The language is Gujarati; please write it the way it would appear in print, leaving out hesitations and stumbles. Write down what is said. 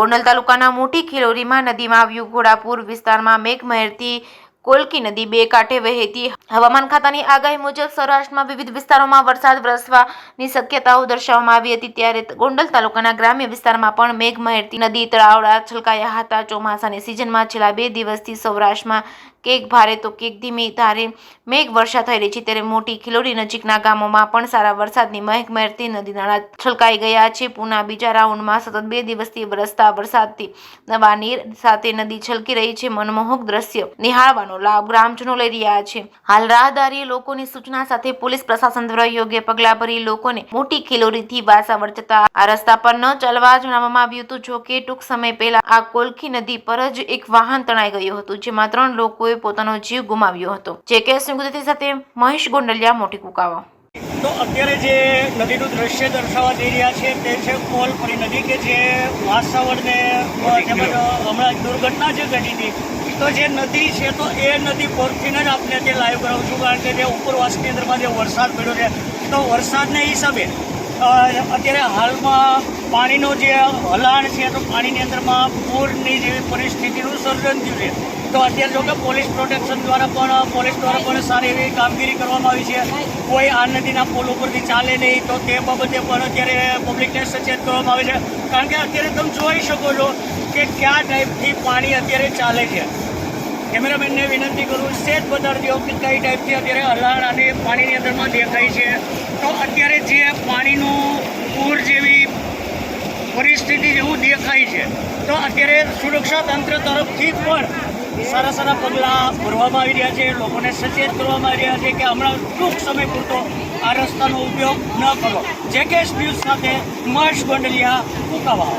ગોંડલ તાલુકાના મોટી ખિલોરીમાં નદીમાં આવ્યું ઘોડાપુર વિસ્તારમાં મેઘમહેરથી કોલકી નદી બે કાંઠે વહેતી હવામાન ખાતાની આગાહી મુજબ સૌરાષ્ટ્રમાં વિવિધ વિસ્તારોમાં વરસાદ વરસવાની શક્યતાઓ દર્શાવવામાં આવી હતી। ત્યારે ગોંડલ તાલુકાના ગ્રામ્ય વિસ્તારમાં પણ મેઘમહેરથી નદી તળાવડા છલકાયા હતા। ચોમાસાની સિઝનમાં છેલ્લા 2 દિવસથી સૌરાષ્ટ્રમાં કેક ભારે તો કેક ધીમી ધારે મેઘ વર્ષા થઈ રહી છે। ત્યારે મોટી ખિલોરી નજીકના ગામોમાં પણ સારા વરસાદની મેઘમહેરથી નદી નાળા છલકાઈ ગયા છે। પૂના બીજા રાઉન્ડમાં સતત 2 દિવસથી વરસતા વરસાદથી નવા નીર સાથે નદી છલકી રહી છે। મનમોહક દ્રશ્ય નિહાળવાનો લાભ ગ્રામજનો લઈ રહ્યા છે। હાલ રાહદારી લોકોની સૂચના સાથે પોલીસ પ્રશાસન દ્વારા યોગ્ય પગલાં ભરી લોકોને મોટી ખિલોરીથી વાસાવડ જતા આ રસ્તા પર ન ચાલવા જણાવવામાં આવ્યું હતું। જો કે ટૂંક સમય પહેલા આ કોલકી નદી પર જ એક વાહન તણાઈ ગયું હતું, જેમાં 3 લોકોએ પોતાનો જીવ ગુમાવ્યો હતો। જે કેસ ગુજરાતી સાથે મહેશ ગોંડલિયા, મોટી કુકાવા। તો અત્યારે જે નદીનું દ્રશ્ય દર્શાવવા જઈ રહ્યા છે તે છે કોલપરી નદી કે જે વાસાવડને તેમજ હમણાં દુર્ઘટના જે ઘટી હતી, તો જે નદી છે તો એ નદી પરથી જ આપણે તે લાઈવ કરાવું છું, કારણ કે જે ઉપરવાસની અંદરમાં જે વરસાદ પડ્યો છે તો વરસાદને હિસાબે અત્યારે હાલમાં પાણીનો જે હલાણ છે તો પાણીની અંદરમાં પૂરની જેવી પરિસ્થિતિનું સર્જન થયું છે। તો અત્યારે જો કે પોલીસ પ્રોટેક્શન દ્વારા પણ સારી એવી કામગીરી કરવામાં આવી છે। કોઈ આ નદીના પુલ ઉપરથી ચાલે નહીં તો તે બાબતે પણ અત્યારે પબ્લિકને સચેત કરવામાં આવે છે, કારણ કે અત્યારે તમે જોઈ શકો છો કે કયા ટાઈપથી પાણી અત્યારે ચાલે છે। કેમેરામેનને વિનંતી કરું, સેજ બતાડી દો કે કઈ ટાઈપથી અત્યારે હલાણ અને પાણીની અંદરમાં દેખાય છે। તો અત્યારે જે પાણીનું પૂર જેવી પરિસ્થિતિ જેવું દેખાય છે, તો અત્યારે સુરક્ષા તંત્ર તરફથી પણ સારા પગલાં ભરવામાં આવી રહ્યા છે। લોકોને સચેત કરવામાં આવી રહ્યા છે કે હમણાં ટૂંક સમય પૂરતો આ રસ્તાનો ઉપયોગ ન કરો। જે કે ન્યૂઝ સાથે મહેશ ગોંડલિયા, કુકાવા।